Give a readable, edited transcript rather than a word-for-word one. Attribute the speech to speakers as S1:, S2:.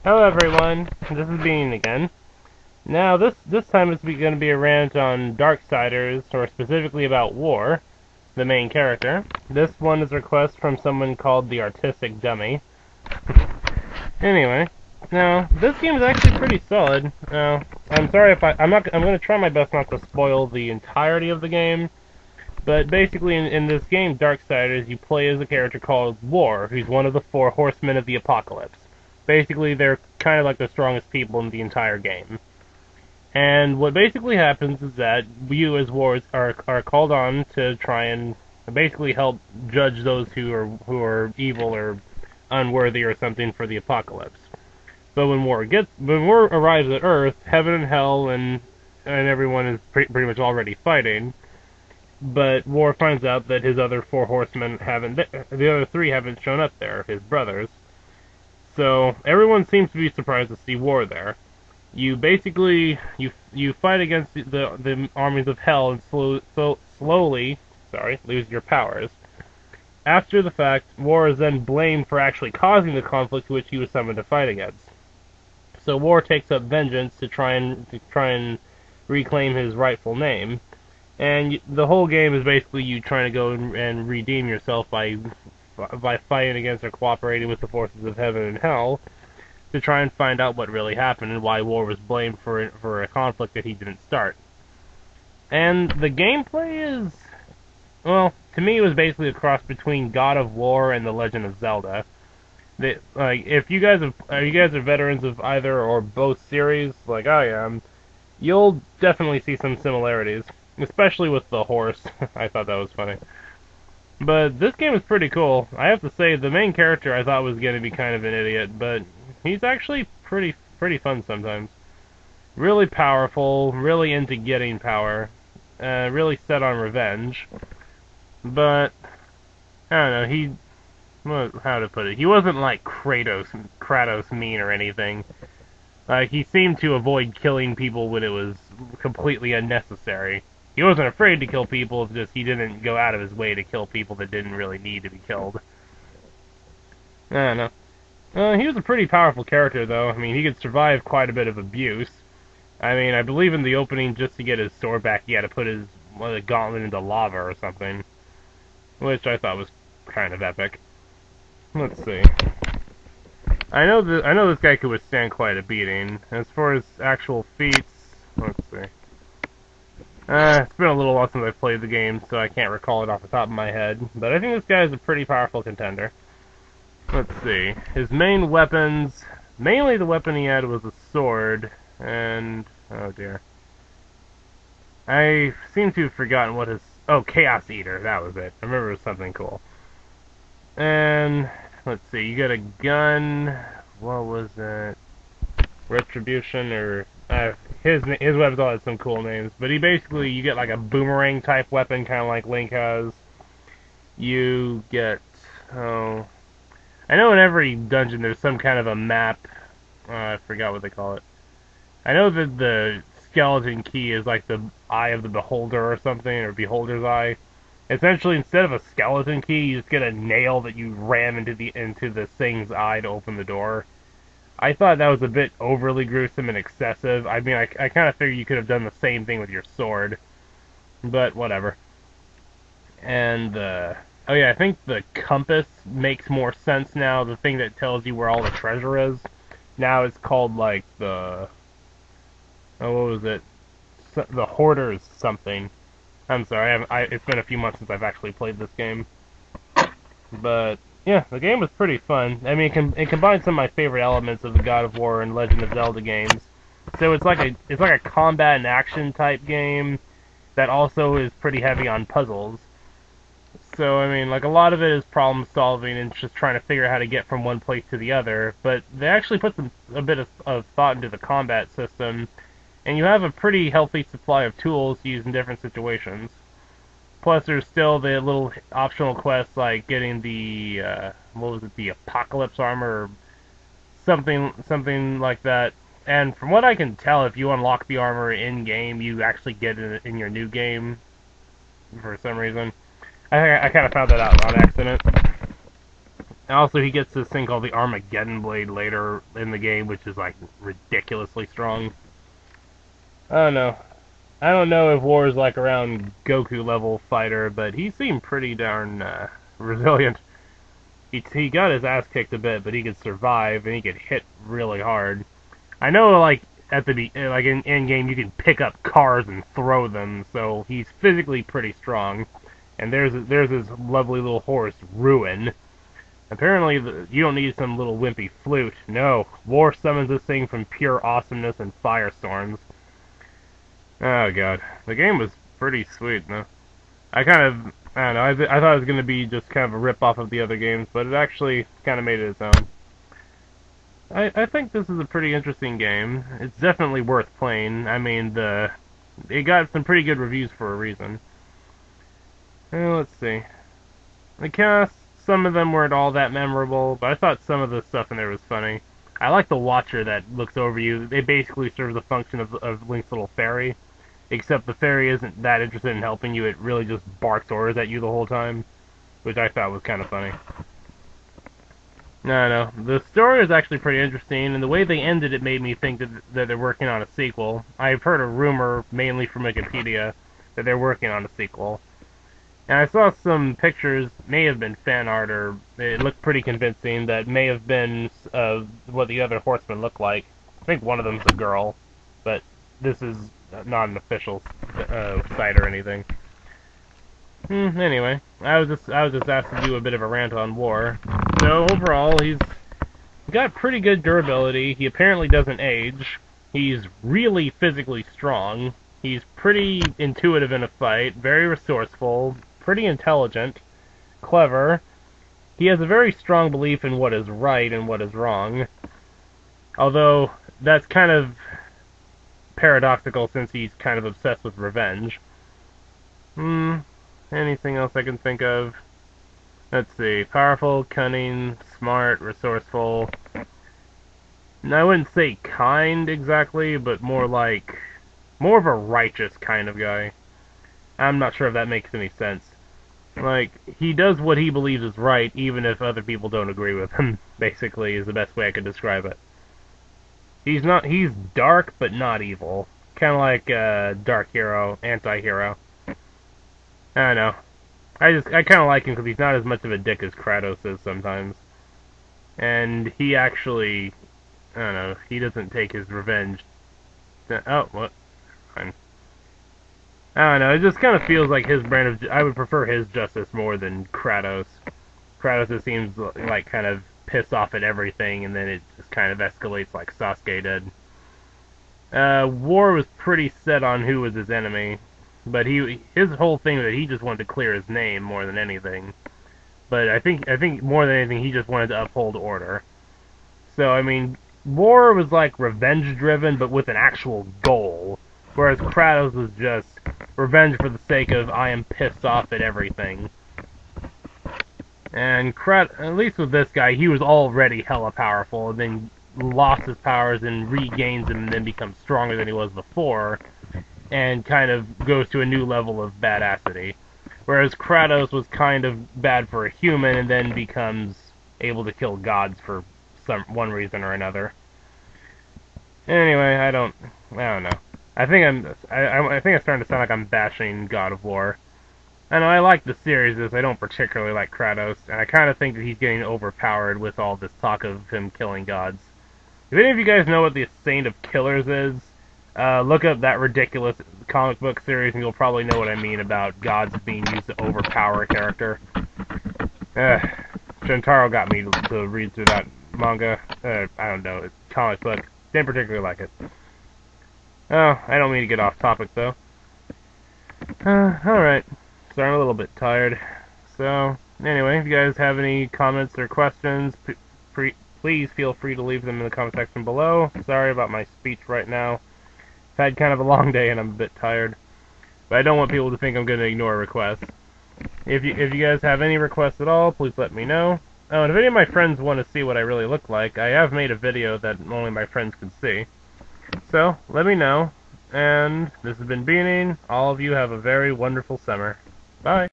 S1: Hello everyone, this is Bean again. Now this time it's going to be a rant on Darksiders, or specifically about War, the main character. This one is a request from someone called TheArtisticDummie. Anyway, now this game is actually pretty solid. Now, I'm sorry if I'm going to try my best not to spoil the entirety of the game. But basically, in this game, Darksiders, you play as a character called War, who's one of the Four Horsemen of the Apocalypse. Basically, they're kind of like the strongest people in the entire game. And what basically happens is that you, as War, are called on to try and basically help judge those who are evil or unworthy or something for the Apocalypse. But when War arrives at Earth, heaven and hell and everyone is pretty much already fighting. But War finds out that his other Four Horsemen the other three haven't shown up there, his brothers. So everyone seems to be surprised to see War there. You basically you fight against the armies of hell and slowly lose your powers. After the fact, War is then blamed for actually causing the conflict which he was summoned to fight against. So War takes up vengeance to try and reclaim his rightful name. And the whole game is basically you trying to go and redeem yourself by fighting against or cooperating with the forces of heaven and hell to try and find out what really happened and why War was blamed for a conflict that he didn't start. And the gameplay is, well, to me it was basically a cross between God of War and The Legend of Zelda. If you guys are veterans of either or both series, like I am, you'll definitely see some similarities. Especially with the horse. I thought that was funny. But this game is pretty cool. I have to say, the main character I thought was going to be kind of an idiot, but he's actually pretty fun sometimes. Really powerful, really into getting power, really set on revenge. But, I don't know, how to put it, he wasn't like Kratos mean or anything. He seemed to avoid killing people when it was completely unnecessary. He wasn't afraid to kill people, it's just he didn't go out of his way to kill people that didn't really need to be killed. I don't know. He was a pretty powerful character, though. I mean, he could survive quite a bit of abuse. I mean, I believe in the opening, just to get his sword back, he had to put his gauntlet into lava or something. Which I thought was kind of epic. Let's see. I know this guy could withstand quite a beating. As far as actual feats, let's see. It's been a little while since I've played the game, so I can't recall it off the top of my head. But I think this guy is a pretty powerful contender. Let's see. His main weapons... Mainly the weapon he had was a sword, and... oh dear. I seem to have forgotten what his... oh, Chaos Eater, that was it. I remember it was something cool. And... let's see, you got a gun... what was it? Retribution, or... his weapons all had some cool names, but you get like a boomerang type weapon, kind of like Link has. You get, I know in every dungeon there's some kind of a map, I forgot what they call it. I know that the skeleton key is like the eye of the beholder or something, or beholder's eye. Essentially, instead of a skeleton key, you just get a nail that you ram into the thing's eye to open the door. I thought that was a bit overly gruesome and excessive. I mean, I kind of figured you could have done the same thing with your sword. But, whatever. And, oh yeah, I think the compass makes more sense now. The thing that tells you where all the treasure is. Now it's called, like, the... oh, what was it? The Hoarder's something. I'm sorry, it's been a few months since I've actually played this game. But... yeah, the game was pretty fun. I mean, it combines some of my favorite elements of the God of War and Legend of Zelda games. So it's like a combat and action type game that also is pretty heavy on puzzles. So I mean, like a lot of it is problem solving and just trying to figure out how to get from one place to the other. But they actually put a bit of thought into the combat system, and you have a pretty healthy supply of tools to use in different situations. Plus, there's still the little optional quests like getting the, what was it, the apocolypse armor, or something like that. And from what I can tell, if you unlock the armor in-game, you actually get it in your new game, for some reason. I kind of found that out on accident. Also, he gets this thing called the Armageddon Blade later in the game, which is like ridiculously strong. I don't know. I don't know if War is like around Goku level fighter, but he seemed pretty darn resilient. He got his ass kicked a bit, but he could survive and he could hit really hard. I know, like at the like in game, you can pick up cars and throw them, so he's physically pretty strong. And there's this lovely little horse, Ruin. Apparently, you don't need some little wimpy flute. No, War summons this thing from pure awesomeness and firestorms. Oh god, the game was pretty sweet, no? I don't know, I thought it was going to be just kind of a rip-off of the other games, but it actually kind of made it its own. I think this is a pretty interesting game. It's definitely worth playing. I mean, it got some pretty good reviews for a reason. Let's see. The cast, some of them weren't all that memorable, but I thought some of the stuff in there was funny. I like the Watcher that looks over you. They basically serve the function of Link's little fairy, except the fairy isn't that interested in helping you. It really just barks orders at you the whole time, which I thought was kind of funny. No. The story is actually pretty interesting, and the way they ended it made me think that they're working on a sequel. I've heard a rumor, mainly from Wikipedia, that they're working on a sequel. And I saw some pictures, may have been fan art, or it looked pretty convincing, that may have been what the other horsemen look like. I think one of them's a girl, but this is not an official site or anything. Anyway, I was just asked to do a bit of a rant on War. So overall, he's got pretty good durability. He apparently doesn't age. He's really physically strong. He's pretty intuitive in a fight, very resourceful, pretty intelligent, clever. He has a very strong belief in what is right and what is wrong. Although, that's kind of paradoxical since he's kind of obsessed with revenge. Anything else I can think of? Let's see. Powerful, cunning, smart, resourceful. I wouldn't say kind exactly, but more of a righteous kind of guy. I'm not sure if that makes any sense. Like, he does what he believes is right, even if other people don't agree with him, basically, is the best way I could describe it. He's dark, but not evil. Kind of like a dark hero, anti-hero. I don't know. I kind of like him because he's not as much of a dick as Kratos is sometimes. And he actually, I don't know, he doesn't take his revenge. Oh, what? Fine. I don't know, it just kind of feels like his brand of... I would prefer his justice more than Kratos. Kratos just seems like kind of pissed off at everything, and then it just kind of escalates like Sasuke did. War was pretty set on who was his enemy, but his whole thing was that he just wanted to clear his name more than anything. But I think more than anything, he just wanted to uphold order. So, I mean, War was like revenge-driven, but with an actual goal. Whereas Kratos was just revenge for the sake of, I am pissed off at everything. And at least with this guy, he was already hella powerful, and then lost his powers and regains them, and then becomes stronger than he was before, and kind of goes to a new level of badassity. Whereas Kratos was kind of bad for a human, and then becomes able to kill gods for one reason or another. Anyway, I don't know. I think I'm starting to sound like I'm bashing God of War. I know I like the series, I don't particularly like Kratos, and I kind of think that he's getting overpowered with all this talk of him killing gods. If any of you guys know what the Saint of Killers is, look up that ridiculous comic book series, and you'll probably know what I mean about gods being used to overpower a character. Shintaro got me to read through that manga. I don't know, it's a comic book. Didn't particularly like it. Oh, I don't mean to get off topic, though. Alright. Sorry, I'm a little bit tired. So, anyway, if you guys have any comments or questions, please feel free to leave them in the comment section below. Sorry about my speech right now. I've had kind of a long day and I'm a bit tired. But I don't want people to think I'm going to ignore requests. If you guys have any requests at all, please let me know. Oh, and if any of my friends want to see what I really look like, I have made a video that only my friends can see. So, let me know. And this has been Beaning. All of you have a very wonderful summer. Bye.